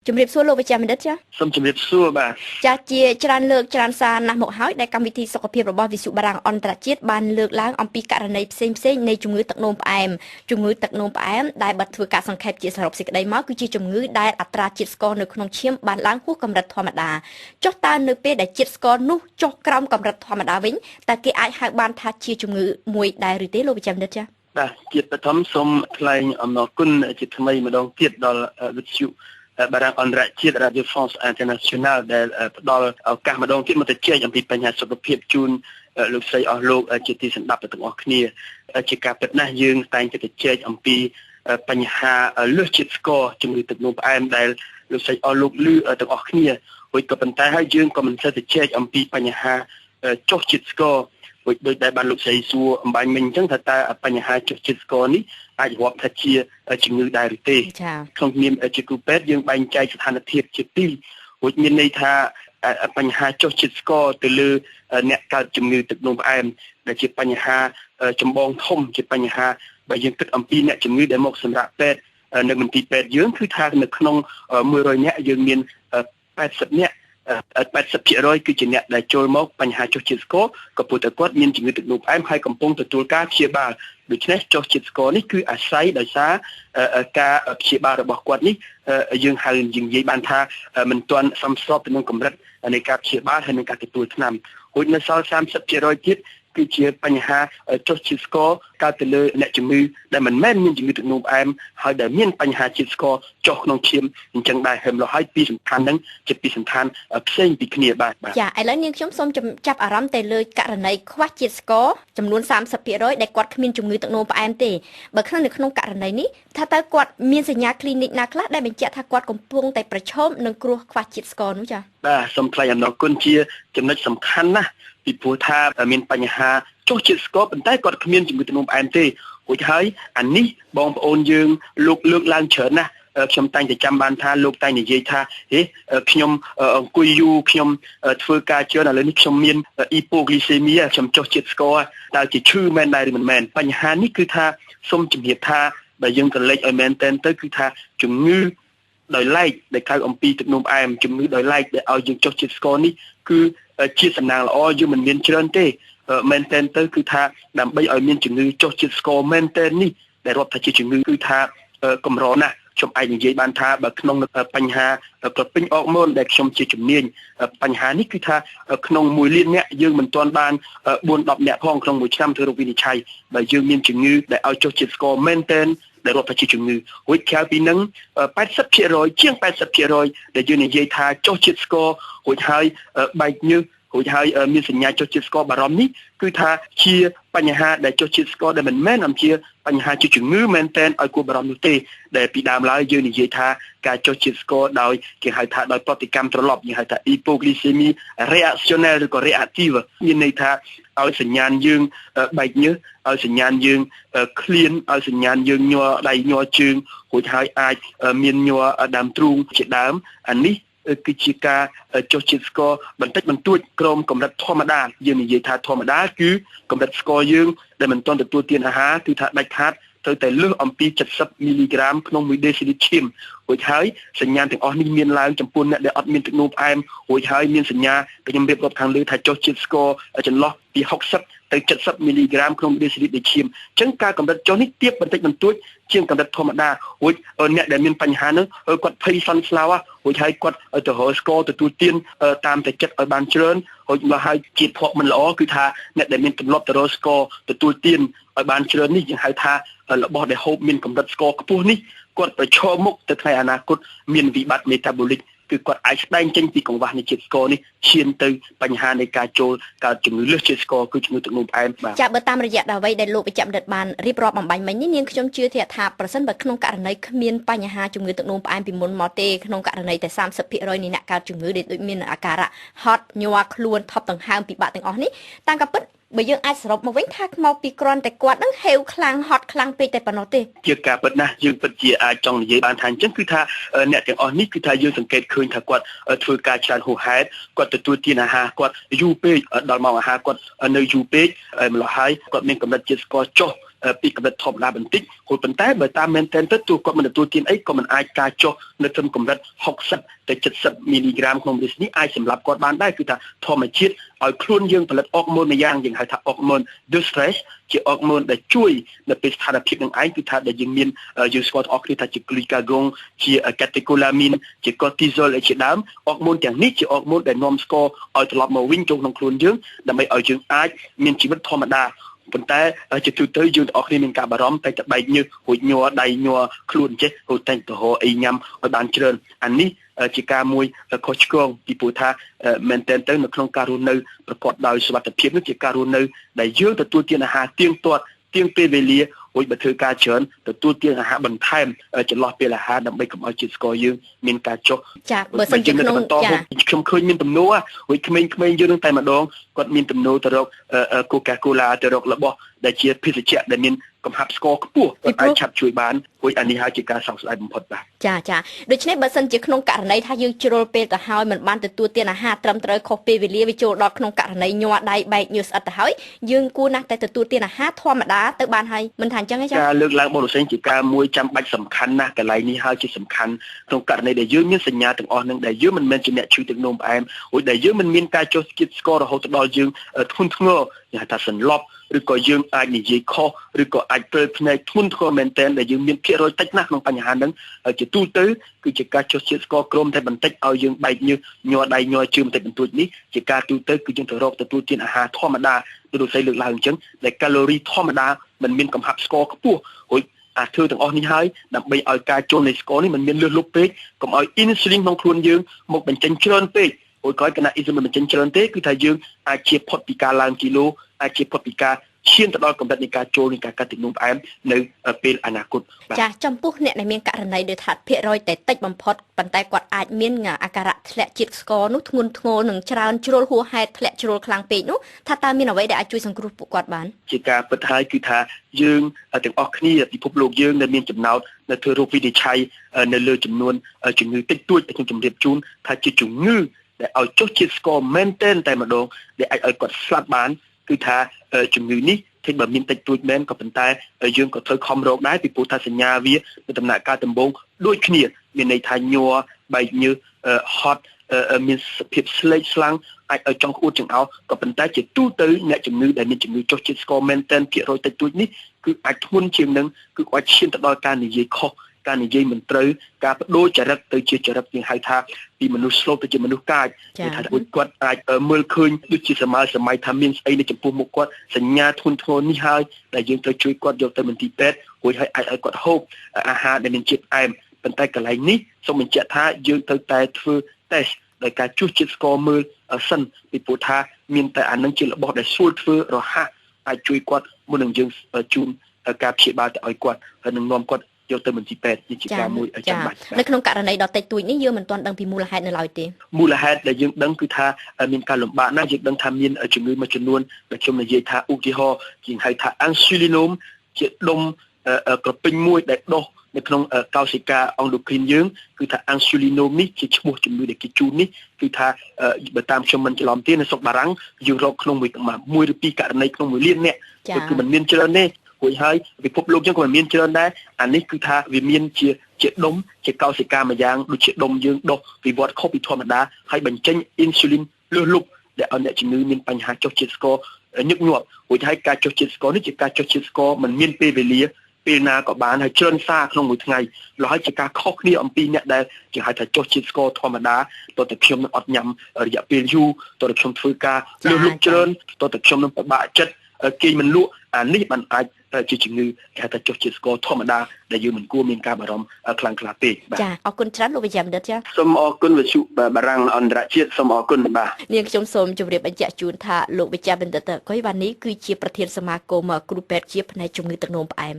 ជំរាបសួរលោកវិជ្ជបណ្ឌិតចាសូមជំរាបសួរបាទចាជាច្រើនលើកច្រើនសារណាស់មកហើយដែលកម្មវិធីសុខភាពរបស់វិទ្យុបារាំងអន្តរជាតិបានលើកឡើងអំពីករណីផ្សេងៗនៃជំងឺទឹកនោមផ្អែមជំងឺទឹកនោមផ្អែមដែលបើធ្វើការសង្ខេបជាសរុបសេចក្តីមកគឺជាជំងឺដែលអត្រាជាតិស្ករនៅក្នុងឈាមបានឡើងហួសកម្រិតធម្មតាចុះតើនៅពេលដែលជាតិស្ករនោះចុះក្រោមកម្រិតធម្មតាវិញតើគេអាចហៅបានថាជាជំងឺមួយដែរឬទេលោកវិជ្ជបណ្ឌិតចាបាទជាបឋមសូមថ្លែងអំណរគុណជាថ្មីម្ដងទៀតដល់វិទ្យុបារាំងអន្តរជាតិ Radio France International ដែលផ្ដល់ឱកាសម្ដងទៀតមកទៅជែកអំពីបញ្ហាសុខភាពជូនលោកស្រីអស់លោកជាទីសន្តាប់ទាំងអស់គ្នាជាការពិតណាស់យើងតែងតែជែកអំពីបញ្ហាលើសជាតិស្ករជំងឺទឹកនោមផ្អែមដែលលោកស្រីអស់លោកឮទាំងអស់គ្នារួចក៏ប៉ុន្តែហើយយើងក៏មិនសូវទៅជែកអំពីបញ្ហាចុះជាតិស្ករដូចដែលបានលោកស្រីសួរអំបញ្ញមិញអញ្ចឹងថាតើបញ្ហាចុះជាតិស្ករនេះអាចរាប់ថាជាជំងឺដែរឬទេក្នុងនាមជាគ្រូពេទ្យយើងបែងចែកស្ថានភាពជាពីររួចមានន័យថាបញ្ហាចុះជាតិស្ករទៅលើអ្នកកើតជំងឺទឹកនោមផ្អែមដែលជាបញ្ហាចម្បងធំជាបញ្ហាបើយើងគិតអំពីអ្នកជំងឺដែលមកសម្រាប់ពេទ្យនៅមន្ទីរពេទ្យយើងគឺថានៅក្នុង100នាក់យើងមាន80នាក់80% គឺជាអ្នកដែលចូលមកបញ្ហាចុះជាតិស្ករក៏ព្រោះតែគាត់មានជំងឺទឹកនោមផ្អែមហើយកំពុងទទួលការព្យាបាលដូច្នេះចុះជាតិស្ករនេះគឺអាស្រ័យដោយសារការព្យាបាលរបស់គាត់នេះយើងហៅនិយាយបានថាមិនទាន់សមស្របទៅនឹងកម្រិតនៃការព្យាបាលហើយនឹងការទទួលថ្នាំរួចនៅសល់ 30% ទៀតគឺជាបញ្ហាចុះជាតិស្ករកើតទៅលើអ្នកជំងឺដែលមិនមែនមានជំងឺទឹកនោមផ្អែមហើយដែលមានបញ្ហាជាតិស្ករចុះក្នុងឈាមអញ្ចឹងដែរហើយម្ល៉េះហើយពីសំខាន់ហ្នឹងជាពីសំខាន់ផ្សេងពីគ្នាបាទចាឥឡូវនាងខ្ញុំសូមចាប់អារម្មណ៍ទៅលើករណីខ្វះជាតិស្ករចំនួន 30% ដែលគាត់គ្មានជំងឺទឹកនោមផ្អែមទេបើនៅក្នុងករណីនេះថាតើគាត់មានសញ្ញាគ្លីនិកណាខ្លះដែលបញ្ជាក់ថាគាត់កំពុងតែប្រឈមនឹងគ្រោះខ្វះជាតិស្ករនោះចាបាទសូមថ្លែងអំណរគុណជាចំណុចសំខាន់ណាស់ពីព្រោះថាមានបញ្ហាចុះជាតិស្ករប៉ុន្តែគាត់គ្មានជំងឺទឹកនោមផ្អែមទេរួចហើយអានេះបងប្អូនយើងលើកឡើងច្រើនណាស់ខ្ញុំតែងតែចាំបានថាលោកតែងនិយាយថាខ្ញុំអង្គុយយូរខ្ញុំធ្វើការច្រើនឥឡូវនេះខ្ញុំមានអ៊ីប៉ូហ្គ្លីសេមីខ្ញុំចុះជាតិស្ករតើជាឈឺមែនដែរឬមិនមែនបញ្ហានេះគឺថាសូមជំរាបថាបើយើងក៏លេចឲ្យមែនទៅគឺថាជំងឺដោយឡែកដែលហៅអំពីទឹកនោមផ្អែមជំងឺដោយឡែកដែលឲ្យយើងចុះជាតិស្ករនេះគឺជាសំណាងល្អយើងមិនមានច្រើនទេមែនតែនទៅគឺថាដើម្បីឲ្យមានជំងឺចុះជាតិស្ករមែនតែននេះដែលរាប់ថាជាជំងឺគឺថាកម្រណាស់ខ្ញុំអាចនិយាយបានថាបើក្នុងបញ្ហាប្រពេញអរម៉ូនដែលខ្ញុំជាជំនាញបញ្ហានេះគឺថាក្នុង1លាននាក់យើងមិនទាន់បាន4-10នាក់ផងក្នុងមួយឆ្នាំធ្វើរោគវិនិច្ឆ័យបើយើងមានជំងឺដែលឲ្យចុះជាតិស្ករមែនតែនដែលរាប់ថាជាជំងឺរួចក្រៅពីនឹង80% ជាង 80% ដែលយើងនិយាយថាចុះជាតិស្កររួចហើយបែកញើសរួចហើយមានសញ្ញាចុះជាតិស្ករបារម្ភនេះគឺថាជាបញ្ហាដែលចុះជាតិស្ករដែលមិនមែនអំជាបញ្ហាជាជំងឺមែនតែនឲ្យគួរបារម្ភនោះទេដែលពីដើមឡើយយើងនិយាយថាការចុះជាតិស្ករដោយគេហៅថាដោយប្រតិកម្មត្រឡប់គេហៅថា hypoglycemia reactionnelle ឬក៏ reactive មានន័យថាឲ្យសញ្ញាណយើងបែកញើសឲ្យសញ្ញាណយើងឃ្លានឲ្យសញ្ញាណយើងញ័រដៃញ័រជើងរួចហើយអាចមានញ័រដើមទ្រូងជាដើមអានេះគឺជាការចុះជាតិស្ករបន្តិចបន្តួចក្រោមកម្រិតធម្មតាយើងនិយាយថាធម្មតាគឺកម្រិតស្ករយើងដែលមិនទាន់ទទួលទានអាហារគឺថាដាច់ខាតត្រូវតែលើសអំពី70មីលីក្រាមក្នុង1ដេស៊ីលីត្រឈាមរួចហើយសញ្ញាទាំងអស់នេះមានឡើងចំពោះអ្នកដែលអត់មានទឹកនោមផ្អែមរួចហើយមានសញ្ញាខ្ញុំរៀបរាប់ខាងលើថាចុះជាតិស្ករចន្លោះពី60ទៅ70មីលីក្រាមក្នុង1ដេស៊ីលីត្រឈាមអញ្ចឹងការកម្រិតចុះនេះទាបបន្តិចបន្តួចជាងកម្រិតធម្មតារួចអ្នកដែលមានបញ្ហានោះគាត់ភ័យសន្ស្លាវរួចហើយគាត់ទៅរកស្ករទទួលទានតាមតែចិត្តឲ្យបានច្រើនរួចមកហើយជាភ័ព្វមិនល្អគឺថាអ្នកដែលមានទម្លាប់ទៅរកស្ករទទួលទានឲ្យបានច្រើននេះយើងហៅថារបស់ដែលហូបមានកម្រិតស្ករខ្ពស់នេះគាត់ប្រឈមមុខទៅថ្ងៃអនាគតមានវិបត្តិមេតាបូលិកគឺគាត់អាចស្ដែងចេញពីកង្វះនៃជាតិស្ករនេះឈានទៅបញ្ហានៃការចូលកើតជំងឺលើសជាតិស្ករគឺជំងឺទឹកនោមផ្អែមបាទចាបើតាមរយៈអ្វីដែលលោកវិជ្ជបណ្ឌិតបានរៀបរាប់បំបញ្ញមិញនេះនាងខ្ញុំជឿថាប្រសិនបើក្នុងករណីគ្មានបញ្ហាជំងឺទឹកនោមផ្អែមពីមុនមកទេក្នុងករណីតែ 30% នៃអ្នកកើតជំងឺដែលដូចមានអាការៈហត់ញ័រខ្លួនថប់ដង្ហើមពិបាកទាំងអស់នេះតាមការពិតបើយើងអាចសរុបមកវិញថាមកពីគ្រាន់តែគាត់នឹងហេវខ្លាំងហត់ខ្លាំងពេកតែប៉ុណ្ណោះទេជាការពិតណាស់យើងពិតជាអាចចង់និយាយបានថាអញ្ចឹងគឺថាអ្នកទាំងអស់នេះគឺថាយើងសង្កេតឃើញថាគាត់ធ្វើការច្រើនហួសហេតុគាត់ទទួលទានអាហារគាត់យូរពេកដល់ម៉ោងអាហារគាត់នៅយូរពេកម្ល៉េះហើយគាត់មានកម្រិតជាតិស្ករចុះ ពីកម្រិតធម្មតាបន្តិចប៉ុន្តែបើតាមមែនទែនទៅទោះគាត់មិនទទួលទានអីក៏មិនអាចការចុះនៅត្រឹមកម្រិត60ទៅ70មីលីក្រាមក្នុងរាសនេះអាចសម្រាប់គាត់បានដែរគឺថាធម្មជាតិឲ្យខ្លួនយើងផលិតអុកម៉ូនមួយយ៉ាងយើងហៅថាអុកម៉ូន distress ជាអុកម៉ូនដែលជួយនៅពេលស្ថានភាពនឹងឯងគឺថាដែលយើងមានយើងស្គាល់អស់គ្នាថាជា glucagon ជា catecholamine ជា cortisol ជាដើមអុកម៉ូនទាំងនេះជាអុកម៉ូនដែលនាំស្ករឲ្យត្រឡប់មកវិញចូលក្នុងខ្លួនយើងដើម្បីឲ្យយើងអាចមានជីវិតធម្មតាប៉ុន្តែជាទូទៅយើងទាំងអស់គ្នាមានការបារម្ភតែបែកញើសរួចញ័រដៃញ័រខ្លួនចេះហូតតែងទៅរកអីញ៉ាំឲ្យបានច្រើនអានេះជាការមួយខុសឆ្គងពីព្រោះថាមែនតើទៅនៅក្នុងការរស់នៅប្រកបដោយសុវត្ថិភាពនោះជាការរស់នៅដែលយើងទទួលទានអាហារទៀងទាត់ទៀងពេលវេលារួចបើធ្វើការច្រើនទទួលទានអាហារបន្ថែមចន្លោះពេលអាហារដើម្បីកុំឲ្យជាតិស្ករយើងមានការចុះចាបើសិនជាក្នុងខ្ញុំឃើញមានទំនោររួចក្មេងៗយើងនឹងតែម្ដងគាត់មានទំនោរទៅរក Coca-Cola ទៅរករបស់ដែលជាភេសជ្ជៈដែលមានកំហាប់ស្ករខ្ពស់អាចឆាប់ជួយបានរួចអានេះហើយជាការសោកស្ដាយបំផុតបាទចាដូច្នេះបើសិនជាក្នុងករណីថាយើងជ្រុលពេលទៅហើយមិនបានទទួលទានអាហារត្រឹមត្រូវខុសពេលវេលាវាចូលដល់ក្នុងករណីញ័រដៃបែកញើសស្អិតទៅហើយយើងគួរណាស់តែទទួលទានអាហារធម្មតាទៅបានហើយមិនថាអញ្ចឹងទេចាការលើកឡើងបទផ្សេងជាការមួយចាំបាច់សំខាន់ណាស់កន្លែងនេះហើយជាសំខាន់ក្នុងករណីដែលយើងមានសញ្ញាទាំងអស់នឹងដែលយើងមិនមែនជាអ្នកឈឺទឹកនោមផ្អែមរួចដែលយើងមិនមានការចុះជាតិស្កររហូតដល់យើងធ្ងន់ធ្ងរគេហៅថាសន្លប់ឬក៏យើងអាចនិយាយខុសឬក៏អាចព្រើភ្នែកធ្ងន់ធ្ងរមែនទែនដែលយើងមានភាគរយតិចណាស់ក្នុងបញ្ហាហ្នឹងជាទូទៅគឺជាការចុះជាតិស្ករក្រមតែបន្តិចឲ្យយើងបែកញើសញ័រដៃញ័រជើងបន្តិចបន្តួចនេះជាការទូទៅគឺយើងទៅរកទទួលទានអាហារធម្មតាដូចស្អីលើកឡើងអញ្ចឹងដែលកាឡូរីធម្មតាមិនមានកំហាប់ស្ករខ្ពស់រួចធ្វើទាំងអស់នេះហើយដើម្បីឲ្យការចូលនៃស្ករនេះមិនមានលើសលប់ពេកកុំឲ្យអ៊ីនស៊ូលីនក្នុងខ្លួនយើងមកបញ្ចេញច្រើនពេករួចក្រោយគណៈអ៊ីនស៊ូលីនមិនបញ្ចេញច្រើនទេគឺថាយើងអាចជៀសផុតពីការឡើងគីឡូអាចជៀសផុតពីការឈានទៅដល់កម្រិតនៃការចូលនៃការកាត់ទឹកនោមផ្អែមនៅពេលអនាគតចាចំពោះអ្នកដែលមានករណីដែលថាភាគរយតែតិចបំផុតប៉ុន្តែគាត់អាចមានអាការៈធ្លាក់ជាតិស្ករនោះធ្ងន់ធ្ងរនិងច្រើនជ្រុលហួសហេតុធ្លាក់ជ្រុលខ្លាំងពេកនោះថាតើមានអ្វីដែលអាចជួយសង្គ្រោះពួកគាត់បានជាការពិតហើយគឺថាយើងទាំងអស់គ្នាពិភពលោកយើងដែលមានចំណោទនៅធ្វើរោគវិនិច្ឆ័យនៅលើចំនួនជំងឺតិចតួចដែលខ្ញុំជម្រាបជូនថាជាជំងឺដែលឲ្យចុះជាតិស្ករមែនទែនតែម្ដងដែលអាចឲ្យគាត់ស្លាប់បានគឺថាជំងឺនេះถ้าបើមានតិចតួចមែនក៏ប៉ុន្តែយើងក៏ត្រូវខំរកដែរពីព្រោះថាសញ្ញាវានៅដំណាក់កាលដំបូងដូចគ្នាមានន័យថាញ័របែកញើសហត់មានសភាពស្លេកស្លាំងអាចឲ្យចង់ក្អួតចង្អោរក៏ប៉ុន្តែជាទូទៅអ្នកជំងឺដែលមានជំងឺចុះជាតិស្ករមែនទែនភាគរយតិចតួចនេះគឺអាចធ្ងន់ជាងនឹងគឺគាត់ឈានទៅដល់ការនិយាយខុសការនិយាយមិនត្រូវការបដូរចរិតទៅជាចរិតយើងហៅថាពីមនុស្សស្លូតទៅជាមនុស្សកាចគេថាគាត់អាចមើលឃើញដូចជាសម័យថាមានស្អីនៅចំពោះមុខគាត់សញ្ញាធ្ងន់ធ្ងរនេះហើយដែលយើងត្រូវជួយគាត់យកទៅមន្ទីរពេទ្យរួចឲ្យអាចឲ្យគាត់ហូបអាហារដែលមានជាតិផ្អែមប៉ុន្តែកន្លែងនេះសូមបញ្ជាក់ថាយើងត្រូវតែធ្វើតេស្តដោយការជួសជាតិស្ករមើលសិនពីព្រោះថាមានតែអានឹងជារបស់ដែលស្រួលធ្វើរហ័សអាចជួយគាត់មុននឹងយើងជូនការព្យាបាលទៅឲ្យគាត់ហើយនឹងនាំគាត់យកទៅមន្ទីរពេទ្យជាការមួយចាំបាច់នៅក្នុងករណីដ៏តិចតួចនេះយើងមិនទាន់ដឹងពីមូលហេតុនៅឡើយទេមូលហេតុដែលយើងដឹងគឺថាមានការលំបាកណាស់យើងដឹងថាមានជំងឺមួយចំនួនដែលខ្ញុំនិយាយថាឧទាហរណ៍ជាហៅថា insulinome ជាដុំក្រពេញមួយដែលដុះនៅក្នុងកោសិកាអង់ដូគ្រីនយើងគឺថា insulinome នេះជាឈ្មោះជំងឺដែលគេជូននេះគឺថាបើតាមខ្ញុំមិនច្រឡំទេនៅស្រុកបារាំងយើងរកក្នុងមួយឬពីរករណីក្នុង1លានអ្នកគឺមិនមានច្រើនទេរួចហើយពិភពលោកយើងក៏មានច្រើនដែរអានេះគឺថាវាមានជាដុំជាកោសិកាមួយយ៉ាងដូចជាដុំយើងដុសវិវត្តខុសពីធម្មតាហើយបញ្ចេញអ៊ីនស៊ូលីនលើសលប់ដែលឲ្យអ្នកជំងឺមានបញ្ហាចុះជាតិស្ករញឹកញាប់រួចហើយការចុះជាតិស្ករនេះជាការចុះជាតិស្ករមិនមានពេលវេលាពេលណាក៏បានហើយច្រើនសារក្នុងមួយថ្ងៃរហូតជាការខុសគ្នាអំពីអ្នកដែលគេហៅថាចុះជាតិស្ករធម្មតាតើតែខ្ញុំនឹងអត់ញ៉ាំរយៈពេលយូរតើខ្ញុំធ្វើការលើសលប់ច្រើនតើតែខ្ញុំនឹងពិបាកចិត្តគេមិនលក់អានេះបានអាចជាជំងឺគេហៅថាចុះជាតិស្ករធម្មតាដែលយើងមិនគួរមានការបារម្ភខ្លាំងក្លាពេកបាទចាអរគុណច្រើនលោកវិជ្ជបណ្ឌិតចាសូមអរគុណវិទ្យុបារាំងអន្តរជាតិសូមអរគុណបាទនាងខ្ញុំសូមជម្រាបបញ្ជាក់ជូនថាលោកវិជ្ជបណ្ឌិតកុយវ៉ានីគឺជាប្រធានសមាគមគ្រូពេទ្យជាផ្នែកជំងឺទឹកនោមផ្អែម